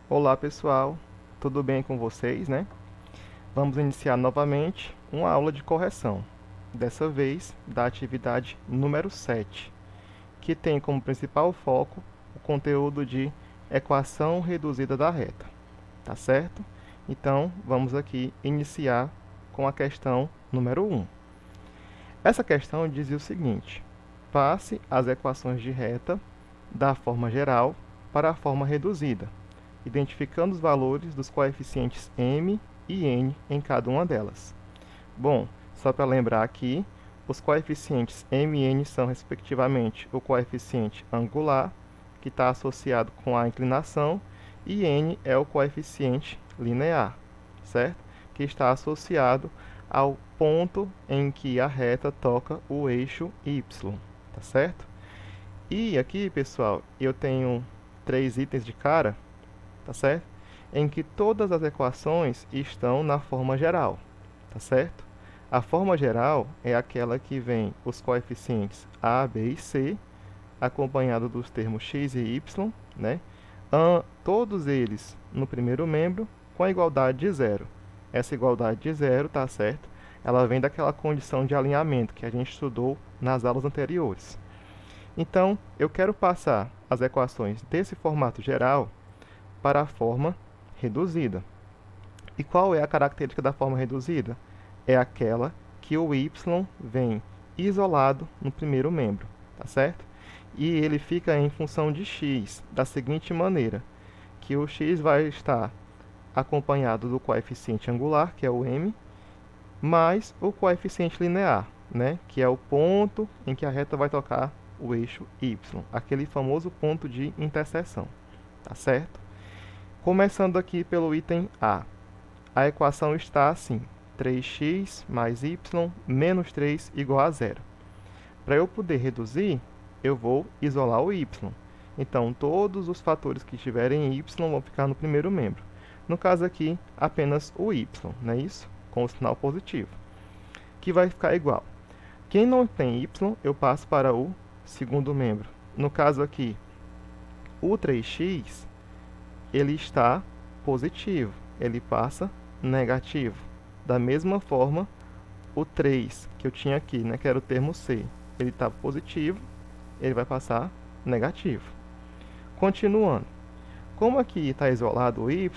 Olá pessoal, tudo bem com vocês, né? Vamos iniciar novamente uma aula de correção, dessa vez da atividade número 7, que tem como principal foco o conteúdo de equação reduzida da reta, tá certo? Então, vamos aqui iniciar com a questão número 1. Essa questão dizia o seguinte: passe as equações de reta da forma geral para a forma reduzida, identificando os valores dos coeficientes m e n em cada uma delas. Bom, só para lembrar aqui, os coeficientes m e n são, respectivamente, o coeficiente angular, que está associado com a inclinação, e n é o coeficiente linear, certo? Que está associado ao ponto em que a reta toca o eixo y, tá certo? E aqui, pessoal, eu tenho 3 itens de cara, tá certo? Em que todas as equações estão na forma geral, tá certo? A forma geral é aquela que vem os coeficientes a, b e c, acompanhado dos termos x e y, né? Todos eles no primeiro membro com a igualdade de zero. Essa igualdade de zero, tá certo? Ela vem daquela condição de alinhamento que a gente estudou nas aulas anteriores. Então, eu quero passar as equações desse formato geral para a forma reduzida. E qual é a característica da forma reduzida? É aquela que o y vem isolado no primeiro membro, tá certo? E ele fica em função de x, da seguinte maneira, que o x vai estar acompanhado do coeficiente angular, que é o m, mais o coeficiente linear, né, que é o ponto em que a reta vai tocar o eixo y, aquele famoso ponto de interseção, tá certo? Começando aqui pelo item A. A equação está assim: 3x mais y menos 3 igual a zero. Para eu poder reduzir, eu vou isolar o y. Então, todos os fatores que estiverem em y vão ficar no primeiro membro. No caso aqui, apenas o y, não é isso? Com o sinal positivo, que vai ficar igual. Quem não tem y, eu passo para o segundo membro. No caso aqui, o 3x, ele está positivo, ele passa negativo. Da mesma forma, o 3 que eu tinha aqui, né, que era o termo C, ele está positivo, ele vai passar negativo. Continuando, como aqui está isolado o y,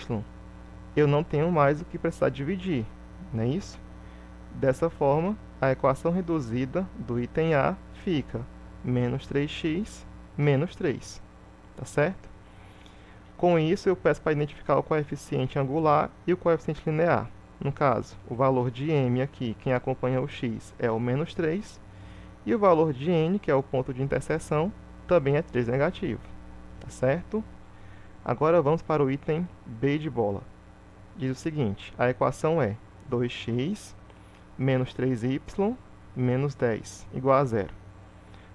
eu não tenho mais o que precisar dividir, não é isso? Dessa forma, a equação reduzida do item A fica menos 3x menos 3, tá certo? Com isso, eu peço para identificar o coeficiente angular e o coeficiente linear. No caso, o valor de m aqui, quem acompanha o x, é o menos 3, e o valor de n, que é o ponto de interseção, também é 3 negativo, tá certo? Agora vamos para o item B de bola. Diz o seguinte: a equação é 2x menos 3y menos 10 igual a zero.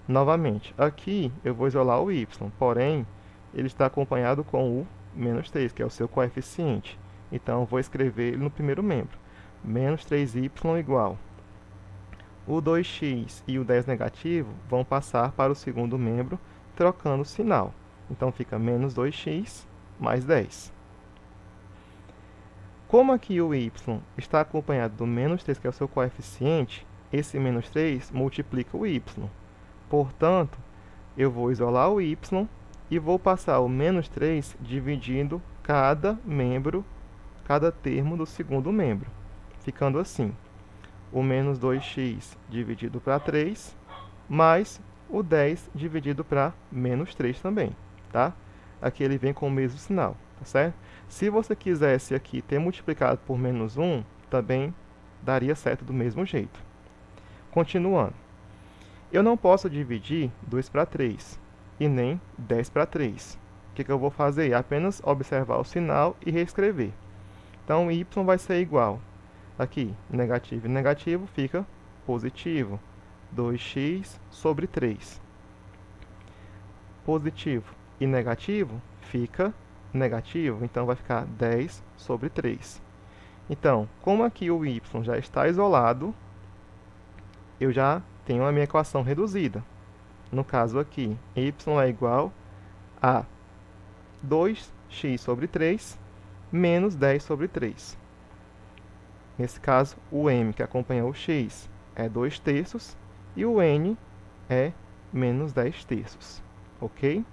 Novamente, aqui eu vou isolar o y, porém, ele está acompanhado com o menos 3, que é o seu coeficiente. Então, eu vou escrever ele no primeiro membro. Menos 3y igual. O 2x e o 10 negativo vão passar para o segundo membro, trocando o sinal. Então, fica menos 2x mais 10. Como aqui o y está acompanhado do menos 3, que é o seu coeficiente, esse menos 3 multiplica o y. Portanto, eu vou isolar o y e vou passar o menos 3 dividindo cada membro, cada termo do segundo membro, ficando assim: o menos 2x dividido para 3, mais o 10 dividido para menos 3 também, tá? Aqui ele vem com o mesmo sinal, tá certo? Se você quisesse aqui ter multiplicado por menos 1, também daria certo do mesmo jeito. Continuando. Eu não posso dividir 2 para 3 e nem 10 para 3. O que eu vou fazer? Apenas observar o sinal e reescrever. Então, y vai ser igual. Aqui, negativo e negativo fica positivo. 2x sobre 3. Positivo e negativo fica negativo, então vai ficar 10 sobre 3. Então, como aqui o y já está isolado, eu já tenho a minha equação reduzida. No caso aqui, y é igual a 2x sobre 3 menos 10 sobre 3. Nesse caso, o m, que acompanha o x, é 2 terços e o n é menos 10 terços. Ok?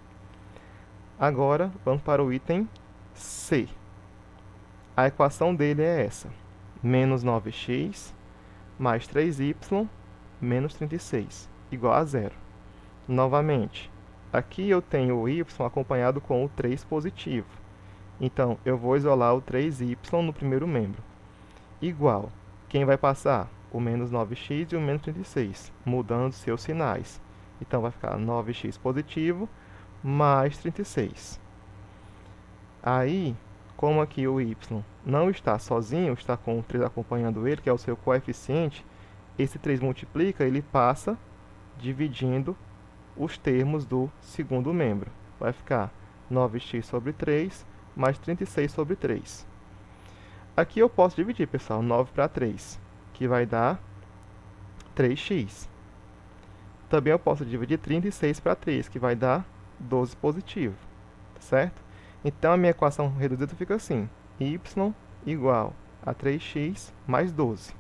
Agora, vamos para o item C. A equação dele é essa. Menos 9x mais 3y menos 36, igual a zero. Novamente, aqui eu tenho o y acompanhado com o 3 positivo. Então, eu vou isolar o 3y no primeiro membro. Igual. Quem vai passar? O menos 9x e o menos 36, mudando seus sinais. Então, vai ficar 9x positivo mais 36. Aí, como aqui o y não está sozinho, está com o 3 acompanhando ele, que é o seu coeficiente, esse 3 multiplica, ele passa dividindo os termos do segundo membro. Vai ficar 9x sobre 3 mais 36 sobre 3. Aqui eu posso dividir, pessoal, 9 para 3, que vai dar 3x. Também eu posso dividir 36 para 3, que vai dar 12 positivo, certo? Então, a minha equação reduzida fica assim, y igual a 3x mais 12.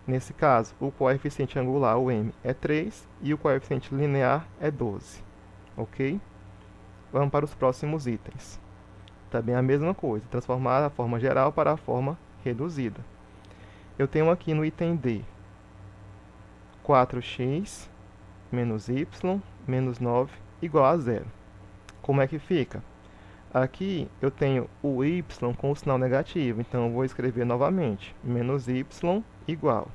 Nesse caso, o coeficiente angular, o m, é 3 e o coeficiente linear é 12. Ok? Vamos para os próximos itens. Também a mesma coisa, transformar a forma geral para a forma reduzida. Eu tenho aqui no item D 4x menos y menos 9 igual a zero. Como é que fica? Aqui eu tenho o y com o sinal negativo, então eu vou escrever novamente, menos y igual.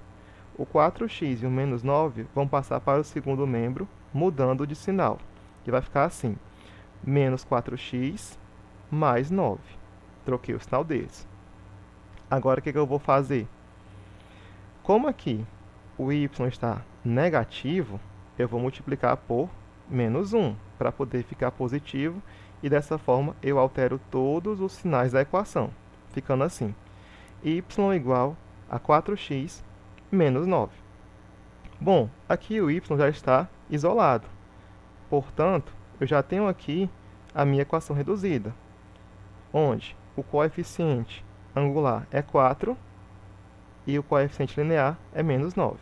O 4x e o menos 9 vão passar para o segundo membro, mudando de sinal, que vai ficar assim, menos 4x mais 9. Troquei o sinal deles. Agora, o que eu vou fazer? Como aqui o y está negativo, eu vou multiplicar por menos 1, para poder ficar positivo, e dessa forma eu altero todos os sinais da equação, ficando assim, y igual a 4x menos 9. Bom, aqui o y já está isolado, portanto, eu já tenho aqui a minha equação reduzida, onde o coeficiente angular é 4 e o coeficiente linear é menos 9,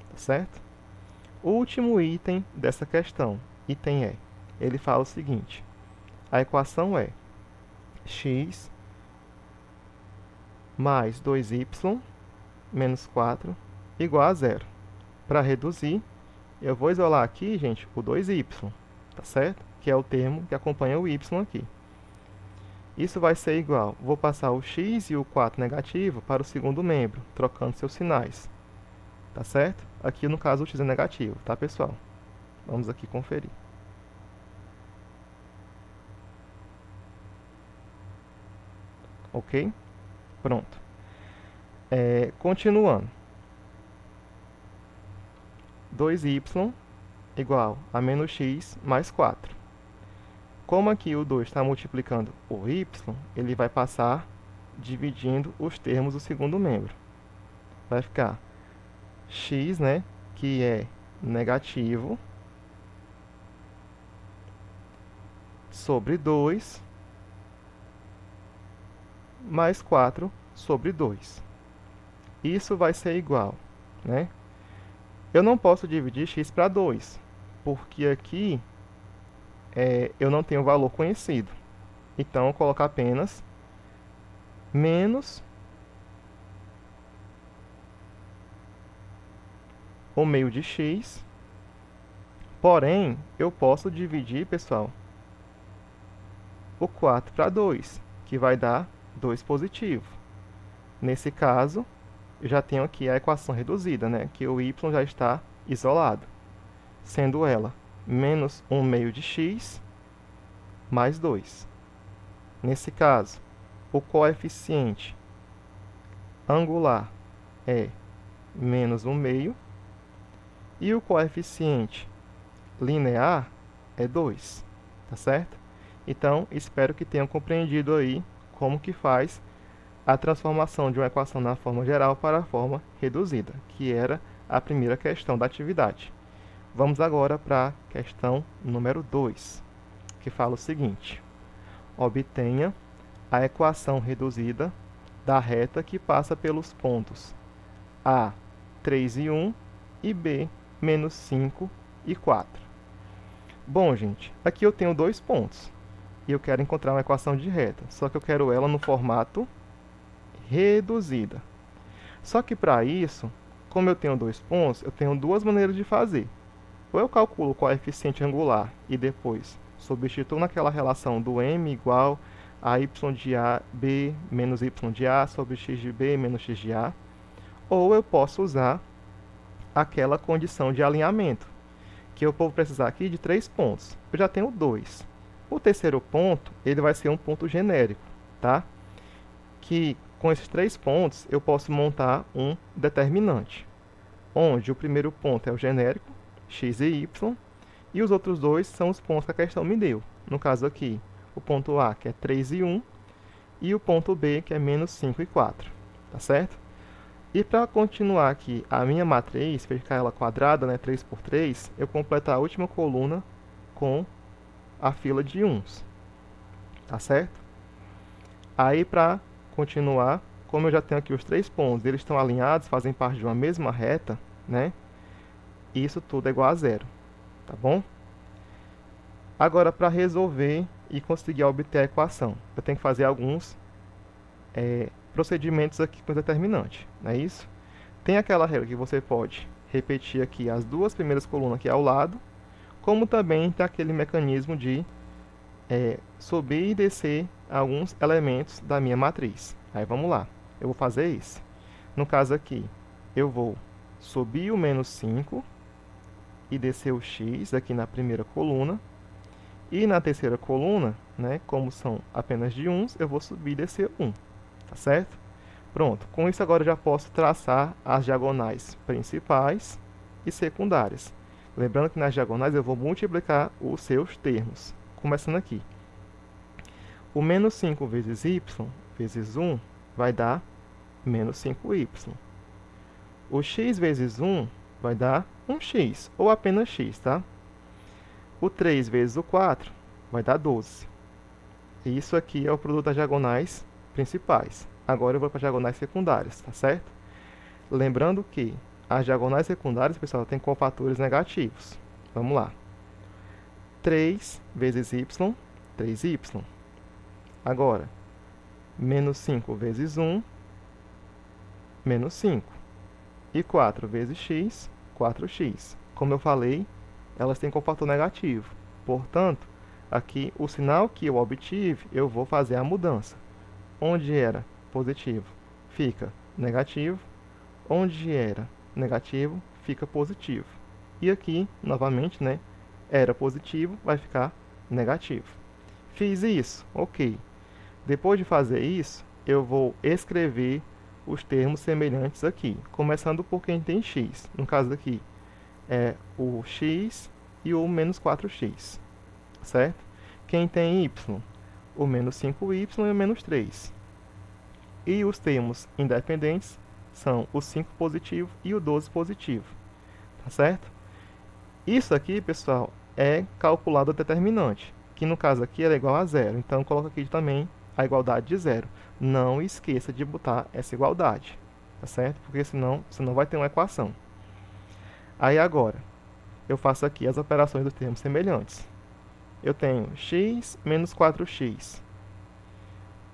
tá certo? O último item dessa questão, item E, ele fala o seguinte, a equação é x mais 2y menos 4 igual a zero. Para reduzir, eu vou isolar aqui, gente, o 2y, tá certo? Que é o termo que acompanha o y aqui. Isso vai ser igual, vou passar o x e o 4 negativo para o segundo membro, trocando seus sinais, tá certo? Aqui, no caso, o x é negativo, tá, pessoal? Vamos aqui conferir. Ok? Pronto. Continuando. 2y igual a menos x mais 4. Como aqui o 2 está multiplicando o y, ele vai passar dividindo os termos do segundo membro. Vai ficar x, né, que é negativo, sobre 2, mais 4 sobre 2. Isso vai ser igual, né? Eu não posso dividir x para 2, porque aqui eu não tenho valor conhecido. Então, eu vou colocar apenas menos o meio de x. Porém, eu posso dividir, pessoal, o 4 para 2, que vai dar 2 positivo. Nesse caso, eu já tenho aqui a equação reduzida, né? Que o y já está isolado, sendo ela menos 1 meio de x mais 2. Nesse caso, o coeficiente angular é menos 1 meio e o coeficiente linear é 2, tá certo? Então, espero que tenham compreendido aí como que faz a transformação de uma equação na forma geral para a forma reduzida, que era a primeira questão da atividade. Vamos agora para a questão número 2, que fala o seguinte. obtenha a equação reduzida da reta que passa pelos pontos A, 3 e 1 e B, menos 5 e 4. Bom, gente, aqui eu tenho dois pontos e eu quero encontrar uma equação de reta, só que eu quero ela no formato reduzida. Só que para isso, como eu tenho dois pontos, eu tenho duas maneiras de fazer. Ou eu calculo o coeficiente angular e depois substituo naquela relação do m igual a y de a b menos y de a sobre x de b menos x de a. Ou eu posso usar aquela condição de alinhamento, que eu vou precisar aqui de 3 pontos. Eu já tenho 2. O terceiro ponto, ele vai ser um ponto genérico, tá? Que com esses 3 pontos eu posso montar um determinante, onde o primeiro ponto é o genérico, x e y, e os outros dois são os pontos que a questão me deu. No caso aqui, o ponto A, que é 3 e 1, e o ponto B, que é menos 5 e 4, tá certo? E para continuar aqui a minha matriz, ficar ela quadrada, né, 3 por 3, eu completo a última coluna com a fila de 1s, tá certo? Aí para continuar, como eu já tenho aqui os 3 pontos, eles estão alinhados, fazem parte de uma mesma reta, né? Isso tudo é igual a zero, tá bom? Agora, para resolver e conseguir obter a equação, eu tenho que fazer alguns procedimentos aqui com o determinante, não é isso? Tem aquela regra que você pode repetir aqui as duas primeiras colunas aqui ao lado, como também tem aquele mecanismo de subir e descer alguns elementos da minha matriz. Aí vamos lá, eu vou fazer isso. No caso aqui, eu vou subir o menos 5 e descer o x aqui na primeira coluna. E na terceira coluna, né, como são apenas de 1s, eu vou subir e descer 1, tá certo? Pronto, com isso agora eu já posso traçar as diagonais principais e secundárias. Lembrando que nas diagonais eu vou multiplicar os seus termos. Começando aqui. O menos 5 vezes y vezes 1 vai dar menos 5y. O x vezes 1 vai dar 1x, ou apenas x, tá? O 3 vezes o 4 vai dar 12. E isso aqui é o produto das diagonais principais. Agora eu vou para as diagonais secundárias, tá certo? Lembrando que as diagonais secundárias, pessoal, têm cofatores negativos. Vamos lá. 3 vezes y, 3y. Agora, menos 5 vezes 1, menos 5. E 4 vezes x, 4x. Como eu falei, elas têm cofator negativo. Portanto, aqui o sinal que eu obtive, eu vou fazer a mudança. Onde era positivo, fica negativo. Onde era negativo, fica positivo. E aqui, novamente, né, era positivo, vai ficar negativo. Fiz isso, ok. Depois de fazer isso, eu vou escrever os termos semelhantes aqui, começando por quem tem x. No caso aqui, é o x e o menos 4x, certo? Quem tem y, o menos 5y e o menos 3. E os termos independentes são o 5 positivo e o 12 positivo, tá certo? Isso aqui, pessoal, é calculado o determinante, que no caso aqui era igual a zero. Então, coloco aqui também a igualdade de zero. Não esqueça de botar essa igualdade, tá certo? Porque senão você não vai ter uma equação. Aí agora, eu faço aqui as operações dos termos semelhantes. Eu tenho x menos 4x.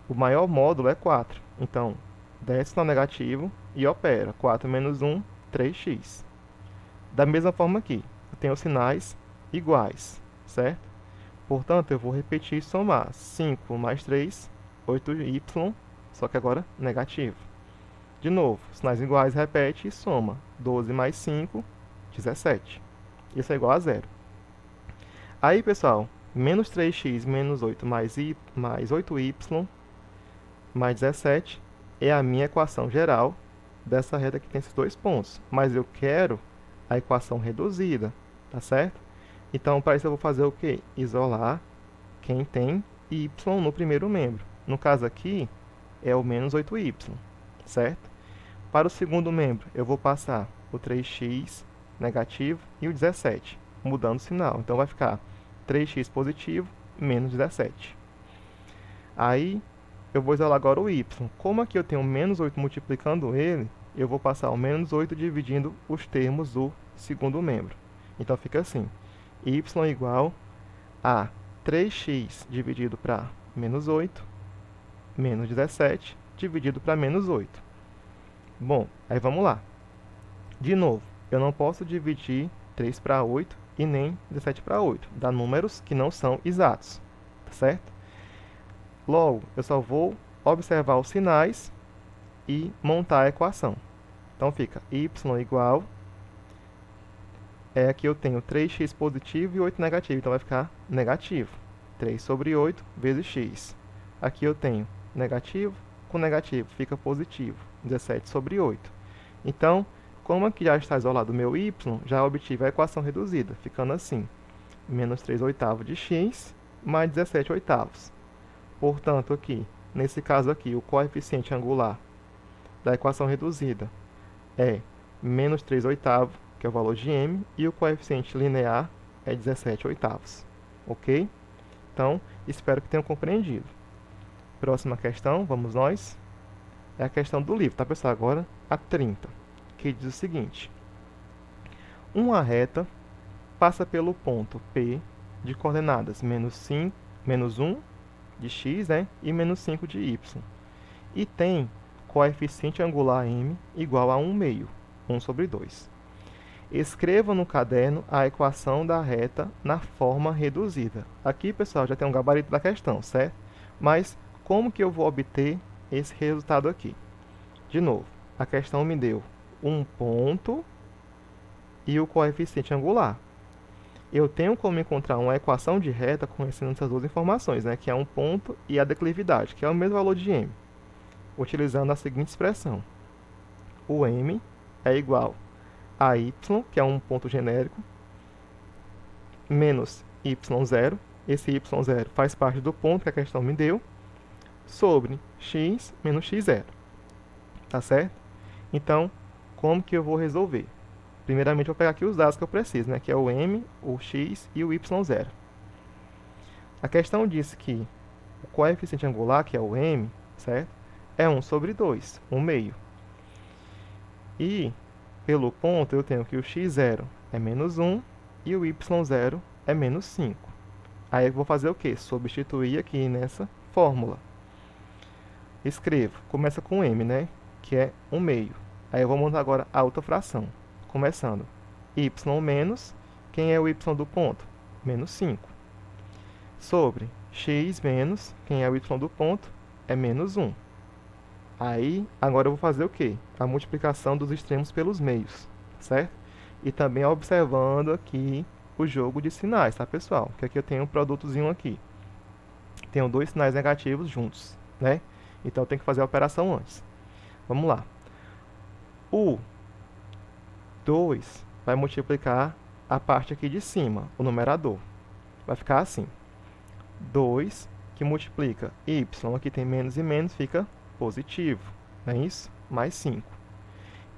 O maior módulo é 4. Então, desce no negativo e opera. 4 menos 1, 3x. Da mesma forma aqui, eu tenho sinais iguais, certo? Portanto, eu vou repetir e somar. 5 mais 3, 8y, só que agora negativo. De novo, sinais iguais, repete e soma. 12 mais 5, 17. Isso é igual a zero. Aí, pessoal, menos 3x menos 8 mais 8y mais 17 é a minha equação geral dessa reta que tem esses dois pontos. Mas eu quero a equação reduzida, tá certo? Então, para isso eu vou fazer o quê? Isolar quem tem y no primeiro membro. No caso aqui, é o menos 8y, certo? Para o segundo membro, eu vou passar o 3x negativo e o 17, mudando o sinal. Então, vai ficar 3x positivo menos 17. Aí, eu vou isolar agora o y. Como aqui eu tenho menos 8 multiplicando ele, eu vou passar o menos 8 dividindo os termos do segundo membro. Então, fica assim, y igual a 3x dividido para menos 8, menos 17, dividido para menos 8. Bom, aí vamos lá. De novo, eu não posso dividir 3 para 8 e nem 17 para 8. Dá números que não são exatos, tá certo? Logo, eu só vou observar os sinais e montar a equação. Então, fica y igual... aqui eu tenho 3x positivo e 8 negativo, então vai ficar negativo. 3 sobre 8 vezes x. Aqui eu tenho negativo com negativo, fica positivo. 17 sobre 8. Então, como aqui já está isolado o meu y, já obtive a equação reduzida, ficando assim. Menos 3 oitavos de x mais 17 oitavos. Portanto, aqui, nesse caso aqui, o coeficiente angular da equação reduzida é menos 3 oitavos, que é o valor de m, e o coeficiente linear é 17 oitavos. Ok? Então, espero que tenham compreendido. Próxima questão, vamos nós. É a questão do livro, tá, pessoal? Agora, a 30, que diz o seguinte. Uma reta passa pelo ponto P de coordenadas menos 1 de x, né, e menos 5 de y. E tem coeficiente angular m igual a 1 meio, 1 sobre 2. Escreva no caderno a equação da reta na forma reduzida. Aqui, pessoal, já tem um gabarito da questão, certo? Mas como que eu vou obter esse resultado aqui? De novo, a questão me deu um ponto e o coeficiente angular. Eu tenho como encontrar uma equação de reta conhecendo essas duas informações, né? Que é um ponto e a declividade, que é o mesmo valor de m, utilizando a seguinte expressão. O m é igual a y, que é um ponto genérico, menos y0, esse y0 faz parte do ponto que a questão me deu, sobre x menos x0. Tá certo? Então, como que eu vou resolver? Primeiramente, eu vou pegar aqui os dados que eu preciso, né? Que é o m, o x e o y0. A questão diz que o coeficiente angular, que é o m, certo? É 1 sobre 2, 1 meio. E, pelo ponto, eu tenho que o x0 é menos 1 e o y0 é menos 5. Aí eu vou fazer o quê? Substituir aqui nessa fórmula. Escrevo, começa com m, né? Que é 1 meio. Aí eu vou montar agora a outra fração. Começando, y menos, quem é o y do ponto? Menos 5. Sobre x menos, quem é o y do ponto? É menos 1. Aí, agora eu vou fazer o quê? A multiplicação dos extremos pelos meios, certo? E também observando aqui o jogo de sinais, tá, pessoal? Que aqui eu tenho um produtozinho aqui. Tenho dois sinais negativos juntos, né? Então, eu tenho que fazer a operação antes. Vamos lá. O 2 vai multiplicar a parte aqui de cima, o numerador. Vai ficar assim. 2 que multiplica y, aqui tem menos e menos, fica positivo. Não é isso? Mais 5.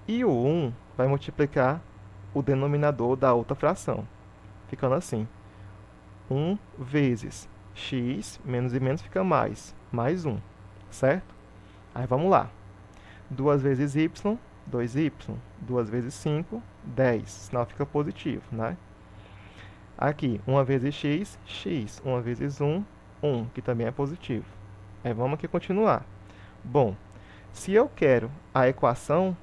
E o 1 vai multiplicar o denominador da outra fração. Ficando assim. 1 vezes x, menos e menos fica mais 1. Certo? Aí vamos lá. 2 vezes y, 2y. 2 vezes 5, 10. Sinal fica positivo, né? Aqui, 1 vezes x, x. 1 vezes 1, 1, que também é positivo. Aí vamos aqui continuar. Bom, se eu quero a equação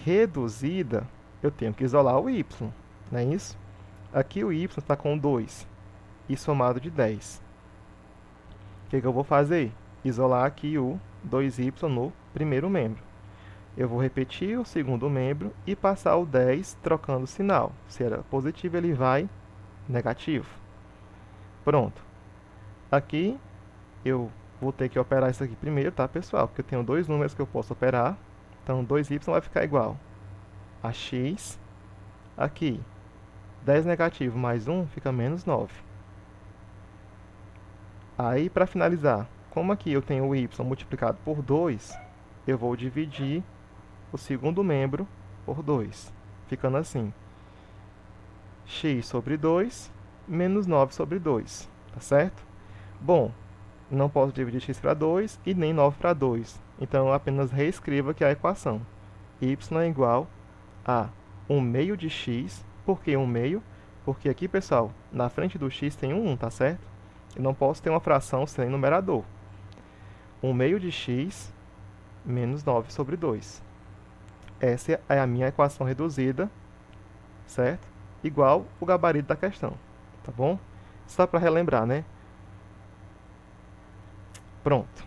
reduzida, eu tenho que isolar o y, não é isso? Aqui o y está com 2 e somado de 10. O que eu vou fazer? Isolar aqui o 2y no primeiro membro. Eu vou repetir o segundo membro e passar o 10 trocando o sinal. Se era positivo, ele vai negativo. Pronto. Aqui eu vou ter que operar isso aqui primeiro, tá, pessoal? Porque eu tenho dois números que eu posso operar. Então, 2y vai ficar igual a x. Aqui, 10 negativo mais 1 fica menos 9. Aí, para finalizar, como aqui eu tenho o y multiplicado por 2, eu vou dividir o segundo membro por 2, ficando assim. X sobre 2 menos 9 sobre 2, tá certo? Bom, Não posso dividir x para 2 e nem 9 para 2. Então, eu apenas reescrevo aqui a equação. Y é igual a 1 meio de x. Por que 1 meio? Porque aqui, pessoal, na frente do x tem um 1, tá certo? Eu não posso ter uma fração sem numerador. 1 meio de x menos 9 sobre 2. Essa é a minha equação reduzida, certo? Igual o gabarito da questão, tá bom? Só para relembrar, né? Pronto.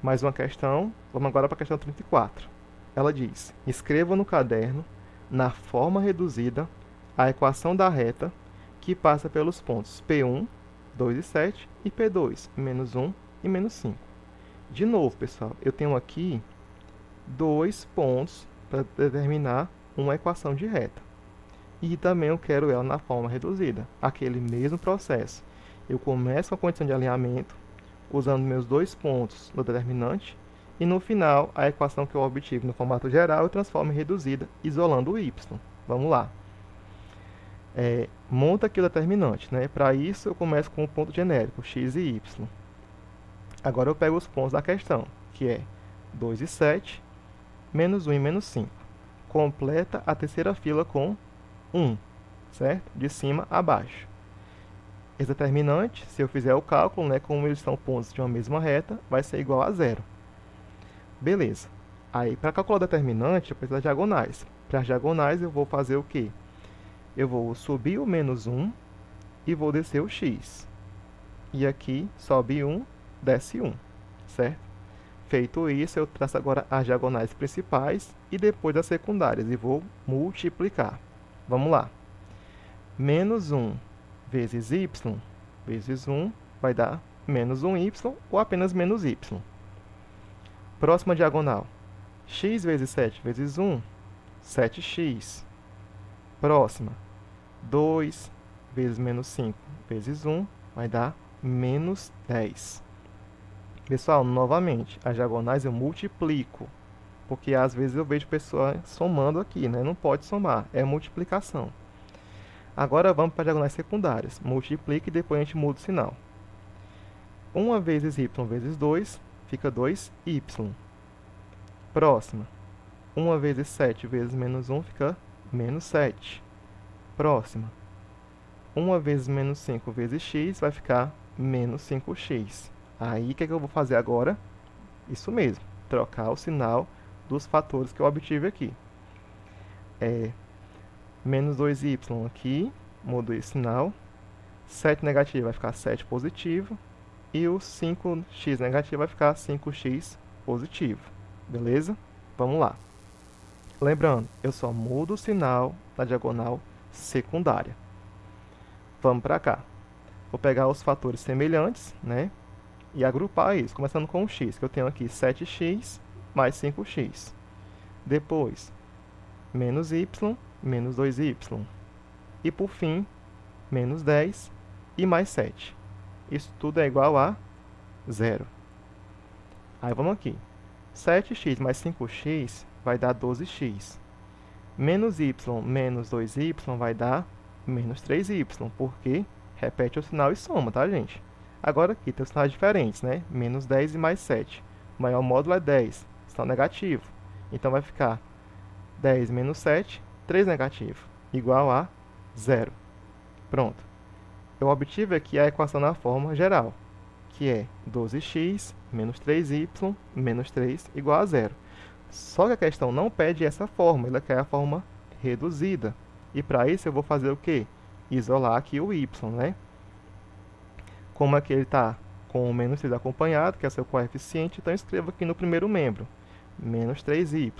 Mais uma questão. Vamos agora para a questão 34. Ela diz: escreva no caderno, na forma reduzida, a equação da reta que passa pelos pontos P1, 2 e 7 e P2, menos 1 e menos 5. De novo, pessoal, eu tenho aqui dois pontos para determinar uma equação de reta. E também eu quero ela na forma reduzida, aquele mesmo processo. Eu começo com a condição de alinhamento, usando meus dois pontos no determinante, e no final, a equação que eu obtive no formato geral eu transformo em reduzida, isolando o y. Vamos lá. Monta aqui o determinante, né? Para isso, eu começo com o ponto genérico, x e y. Agora eu pego os pontos da questão, que é 2 e 7, menos 1 e menos 5. Completa a terceira fila com 1, certo? De cima a baixo. Esse determinante, se eu fizer o cálculo, né, como eles são pontos de uma mesma reta, vai ser igual a zero. Beleza. Aí, para calcular o determinante, eu preciso das diagonais. Para as diagonais, eu vou fazer o quê? Eu vou subir o menos 1 e vou descer o x. E aqui, sobe 1, desce 1, certo? Feito isso, eu traço agora as diagonais principais e depois as secundárias, e vou multiplicar. Vamos lá. Menos 1 vezes y vezes 1 vai dar menos 1y ou apenas menos y. Próxima diagonal. X vezes 7 vezes 1, 7x. Próxima. 2 vezes menos 5 vezes 1 vai dar menos 10. Pessoal, novamente, as diagonais eu multiplico, porque às vezes eu vejo pessoas somando aqui, né? Não pode somar, é multiplicação. Agora vamos para as diagonais secundárias. Multiplica e depois a gente muda o sinal. 1 vezes y vezes 2 fica 2y. Próxima. 1 vezes 7 vezes menos 1 fica menos 7. Próxima. 1 vezes menos 5 vezes x vai ficar menos 5x. Aí, o que eu vou fazer agora? Isso mesmo, trocar o sinal dos fatores que eu obtive aqui. Menos 2y aqui, mudo esse sinal. 7 negativo vai ficar 7 positivo. E o 5x negativo vai ficar 5x positivo. Beleza? Vamos lá. Lembrando, eu só mudo o sinal da diagonal secundária. Vamos para cá. Vou pegar os fatores semelhantes, né? E agrupar isso, começando com o x, que eu tenho aqui 7x mais 5x. Depois, menos y, menos 2y. E por fim, menos 10 e mais 7. Isso tudo é igual a 0. Aí vamos aqui. 7x mais 5x vai dar 12x. Menos y menos 2y vai dar menos 3y, porque repete o sinal e soma, tá, gente? Agora aqui tem os sinais diferentes, né? Menos 10 e mais 7. O maior módulo é 10, sinal negativo. Então vai ficar 10 menos 7, 3 negativo, igual a 0. Pronto. Eu obtive aqui a equação na forma geral, que é 12x menos 3y menos 3 igual a 0. Só que a questão não pede essa forma, ela quer a forma reduzida. E para isso eu vou fazer o quê? Isolar aqui o y, né? Como aqui ele está com o menos 3 acompanhado, que é seu coeficiente, então eu escrevo aqui no primeiro membro, menos 3y.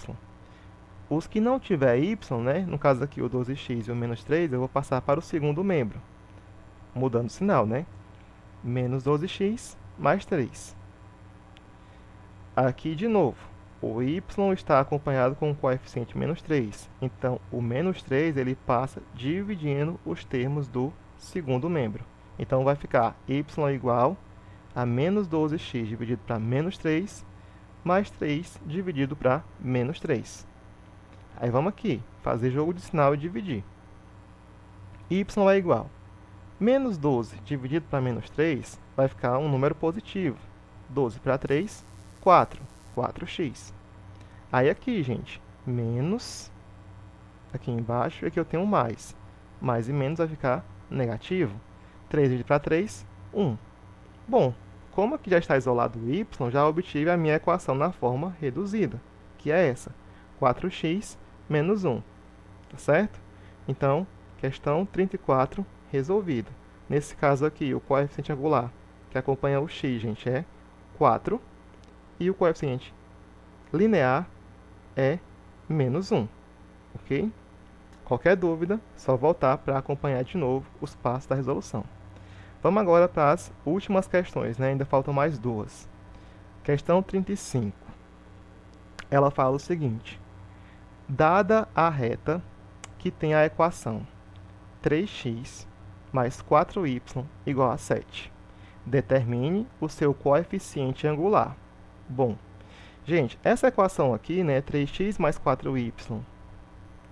Os que não tiver y, né, no caso aqui o 12x e o menos 3, eu vou passar para o segundo membro, mudando o sinal, né? Menos 12x mais 3. Aqui de novo, o y está acompanhado com o coeficiente menos 3. Então, o menos 3 ele passa dividindo os termos do segundo membro. Então, vai ficar y igual a menos 12x dividido para menos 3, mais 3 dividido para menos 3. Aí vamos aqui, fazer jogo de sinal e dividir. Y é igual a menos 12 dividido para menos 3 vai ficar um número positivo. 12 para 3, 4. 4x. Aí aqui, gente, menos, aqui embaixo, aqui eu tenho mais. Mais e menos vai ficar negativo. 3 dividido para 3, 1. Bom, como aqui já está isolado o y, já obtive a minha equação na forma reduzida, que é essa, 4x menos 1, tá certo? Então, questão 34 resolvida. Nesse caso aqui, o coeficiente angular que acompanha o x, gente, é 4, e o coeficiente linear é menos 1, ok? Qualquer dúvida, só voltar para acompanhar de novo os passos da resolução. Vamos agora para as últimas questões, né? Ainda faltam mais duas. Questão 35. Ela fala o seguinte: dada a reta que tem a equação 3x mais 4y igual a 7, determine o seu coeficiente angular. Bom, gente, essa equação aqui, né, 3x mais 4y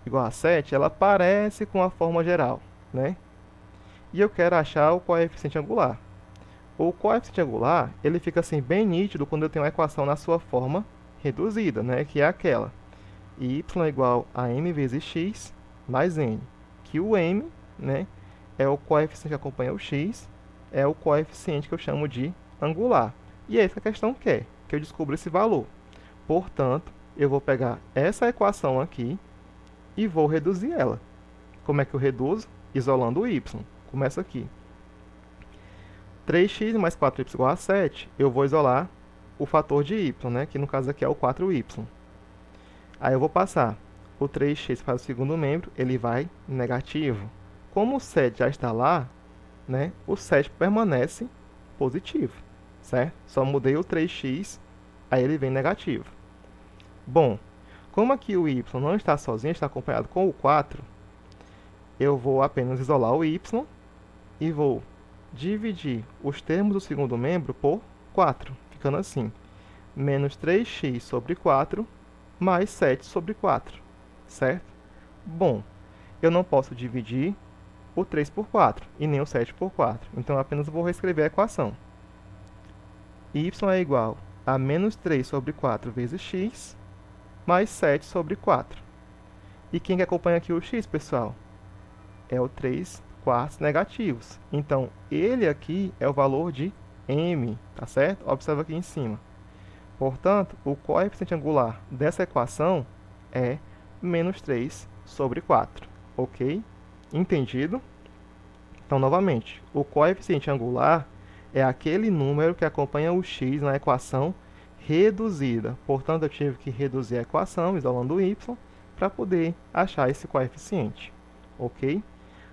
igual a 7, ela parece com a forma geral, né? E eu quero achar o coeficiente angular. O coeficiente angular, ele fica assim bem nítido quando eu tenho uma equação na sua forma reduzida, né, que é aquela y é igual a m vezes x mais n, que o m, né, é o coeficiente que acompanha o x, é o coeficiente que eu chamo de angular. E é isso que a questão quer, que eu descubra esse valor. Portanto, eu vou pegar essa equação aqui e vou reduzir ela. Como é que eu reduzo? Isolando o y. Começa aqui. 3x mais 4y igual a 7, eu vou isolar o fator de y, né? Que no caso aqui é o 4y. Aí eu vou passar o 3x para o segundo membro, ele vai negativo. Como o 7 já está lá, né? O 7 permanece positivo, certo? Só mudei o 3x, aí ele vem negativo. Bom, como aqui o y não está sozinho, está acompanhado com o 4, eu vou apenas isolar o y e vou dividir os termos do segundo membro por 4, ficando assim, menos 3x sobre 4 mais 7 sobre 4, certo? Bom, eu não posso dividir o 3 por 4 e nem o 7 por 4, então eu apenas vou reescrever a equação. Y é igual a menos 3 sobre 4 vezes x mais 7 sobre 4. E quem que acompanha aqui o x, pessoal? É o 3 quartos negativos. Então, ele aqui é o valor de m, tá certo? Observa aqui em cima. Portanto, o coeficiente angular dessa equação é menos 3 sobre 4, ok? Entendido? Então, novamente, o coeficiente angular é aquele número que acompanha o x na equação reduzida. Portanto, eu tive que reduzir a equação, isolando o y, para poder achar esse coeficiente, ok?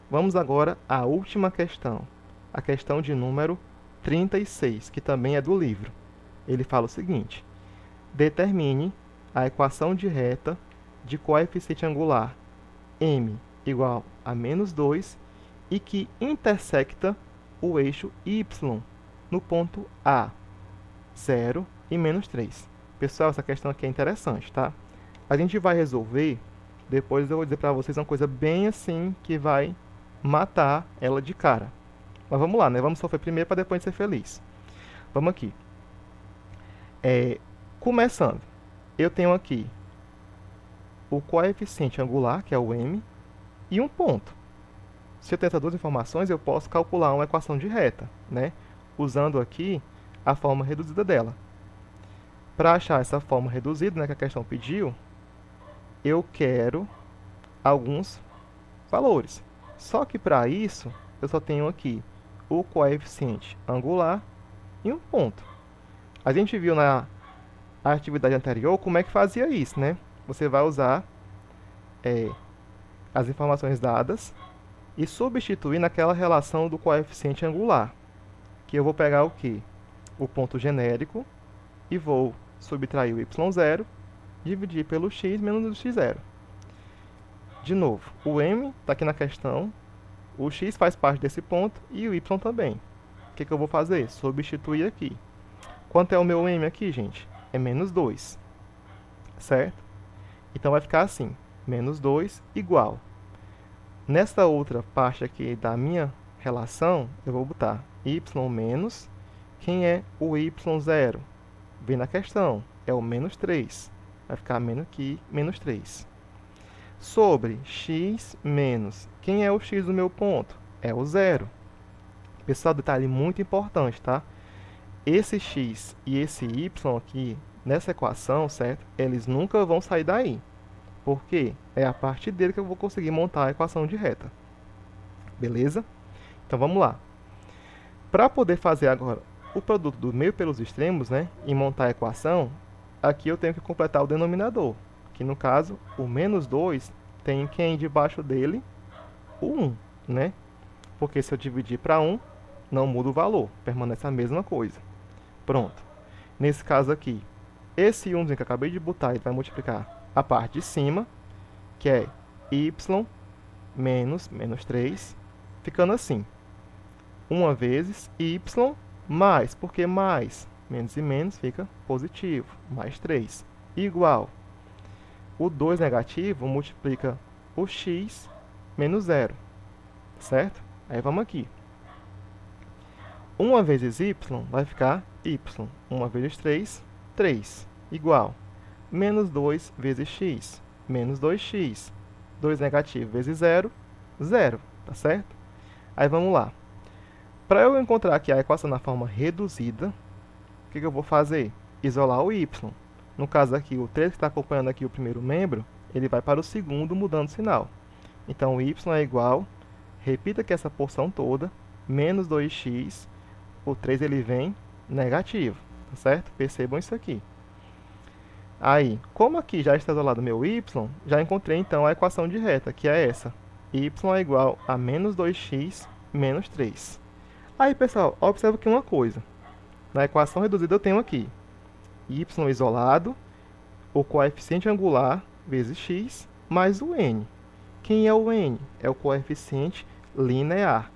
Vamos agora à última questão, a questão de número 36, que também é do livro. Ele fala o seguinte: determine a equação de reta de coeficiente angular m igual a menos 2 e que intersecta o eixo y no ponto A, 0 e menos 3. Pessoal, essa questão aqui é interessante, tá? A gente vai resolver, depois eu vou dizer para vocês uma coisa bem assim que vai matar ela de cara. Mas vamos lá, né? Vamos sofrer primeiro para depois ser feliz. Vamos aqui. Começando, eu tenho aqui o coeficiente angular, que é o m, e um ponto. Se eu tenho essas duas informações, eu posso calcular uma equação de reta, né? Usando aqui a forma reduzida dela. Para achar essa forma reduzida, né, que a questão pediu, eu quero alguns valores. Só que para isso, eu só tenho aqui o coeficiente angular e um ponto. A gente viu na atividade anterior como é que fazia isso, né? Você vai usar as informações dadas e substituir naquela relação do coeficiente angular. Que eu vou pegar o quê? O ponto genérico e vou subtrair o y0, dividir pelo x menos o x0. De novo, o m está aqui na questão, o x faz parte desse ponto e o y também. O que eu vou fazer? Substituir aqui. Quanto é o meu m aqui, gente? É menos 2, certo? Então vai ficar assim, menos 2 igual. Nesta outra parte aqui da minha relação, eu vou botar y menos quem é o y0? Vem na questão, é o menos 3. Vai ficar menos que menos 3. Sobre x menos, quem é o x do meu ponto? É o 0. Pessoal, detalhe muito importante, tá? Esse x e esse y aqui, nessa equação, certo? Eles nunca vão sair daí. Por quê? É a partir dele que eu vou conseguir montar a equação de reta. Beleza? Então, vamos lá. Para poder fazer agora o produto do meio pelos extremos, né? E montar a equação, aqui eu tenho que completar o denominador. Que, no caso, o menos 2 tem quem debaixo dele? O 1, né? Porque se eu dividir para 1, não muda o valor. Permanece a mesma coisa. Pronto. Nesse caso aqui, esse 1 que eu acabei de botar, ele vai multiplicar a parte de cima, que é y menos 3, ficando assim. 1 vezes y mais, porque mais? Menos e menos fica positivo, mais 3, igual. O 2 negativo multiplica o x menos 0, certo? Aí vamos aqui. 1 vezes y vai ficar y. 1 vezes 3, 3, igual. Menos 2 vezes x, menos 2x. 2 negativo vezes 0, 0, tá certo? Aí vamos lá. Para eu encontrar aqui a equação na forma reduzida, o que eu vou fazer? Isolar o y. No caso aqui, o 3 que está acompanhando aqui o primeiro membro, ele vai para o segundo mudando o sinal. Então, y é igual, repita aqui essa porção toda, menos 2x, o 3 ele vem negativo, tá certo? Percebam isso aqui. Aí, como aqui já está isolado meu y, já encontrei então a equação de reta, que é essa. Y é igual a menos 2x menos 3. Aí, pessoal, observa aqui uma coisa. Na equação reduzida eu tenho aqui y isolado, o coeficiente angular vezes x, mais o n. Quem é o n? É o coeficiente linear.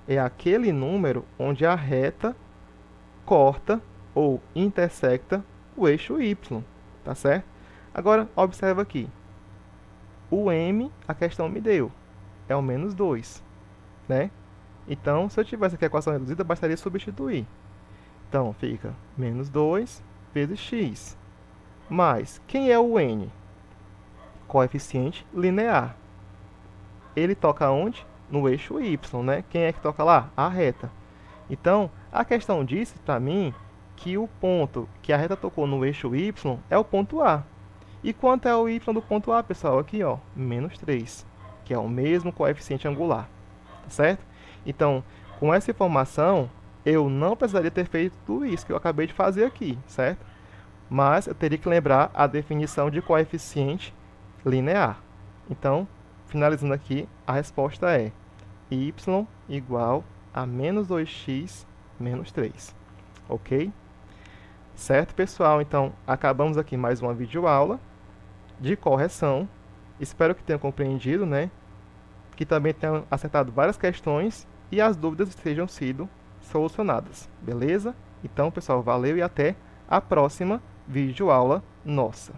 É aquele número onde a reta corta ou intersecta o eixo y, tá certo? Agora, observa aqui. O m, a questão me deu, é o menos 2, né? Então, se eu tivesse aqui a equação reduzida, bastaria substituir. Então, fica menos 2 vezes x. Mas, quem é o n? Coeficiente linear. Ele toca onde? No eixo y, né? Quem é que toca lá? A reta. Então, a questão disse para mim que o ponto que a reta tocou no eixo y é o ponto A. E quanto é o y do ponto A, pessoal? Aqui, ó, menos 3, que é o mesmo coeficiente angular. Tá certo? Então, com essa informação, eu não precisaria ter feito tudo isso que eu acabei de fazer aqui, certo? Mas eu teria que lembrar a definição de coeficiente linear. Então, finalizando aqui, a resposta é y igual a menos 2x menos 3. Ok? Certo, pessoal? Então, acabamos aqui mais uma videoaula de correção. Espero que tenham compreendido, né? Que também tenham acertado várias questões e as dúvidas tenham sido solucionadas. Beleza? Então, pessoal, valeu e até a próxima videoaula nossa.